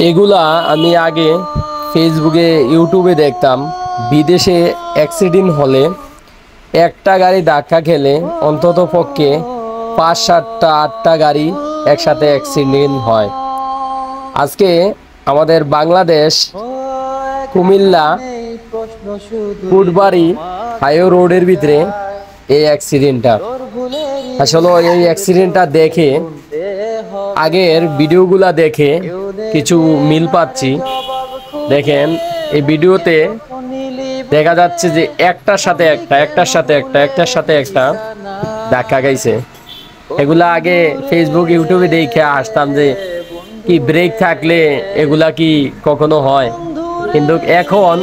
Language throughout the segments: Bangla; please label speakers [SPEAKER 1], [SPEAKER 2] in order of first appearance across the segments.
[SPEAKER 1] এগুলা আমি আগে ফেসবুকে ইউটিউবে দেখতাম। বিদেশে অ্যাক্সিডেন্ট হলে একটা গাড়ি ধাক্কা খেলে অন্তত পক্ষে ৫-৭টা-৮টা গাড়ি একসাথে অ্যাক্সিডেন্ট হয়। আজকে আমাদের বাংলাদেশ কুমিল্লা ফুটবাড়ি হাইওয়ে রোডের ভিতরে এই অ্যাক্সিডেন্টটা। আসলে এই অ্যাক্সিডেন্টটা দেখে আগের ভিডিওগুলা দেখে কিছু মিল পাচ্ছি। দেখেন এই ভিডিওতে দেখা যাচ্ছে যে একটার সাথে একটা ধাক্কা খাইছে। এগুলা আগে ফেসবুক ইউটিউবে দেখে আসতাম যে কি ব্রেক থাকলে এগুলা কি কখনো হয়, কিন্তু এখন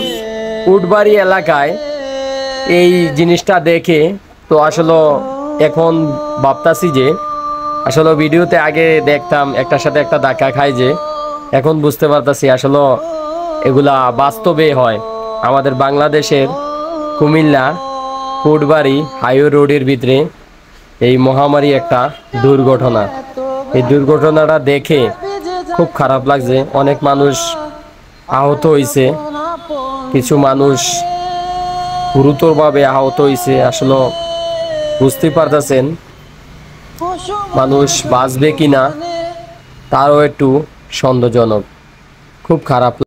[SPEAKER 1] উটবাড়ি এলাকায় এই জিনিসটা দেখে তো আসলে এখন ভাবতাছি যে আসলে ভিডিওতে আগে দেখতাম একটার সাথে একটা ধাক্কা খাই, যে এখন বুঝতে পারতাছি আসলে এগুলা বাস্তবে হয়। আমাদের বাংলাদেশের কুমিল্লা ফুটবাড়ি হাইওয়ে রোডের ভিতরে এই মহামারী একটা দুর্ঘটনা। এই দুর্ঘটনাটা দেখে খুব খারাপ লাগছে। অনেক মানুষ আহত হয়েছে, কিছু মানুষ গুরুতরভাবে আহত হয়েছে। আসলে বুঝতে পারতেছেন মানুষ বাঁচবে কিনা তারও একটু সন্দেহজনক। খুব খারাপ।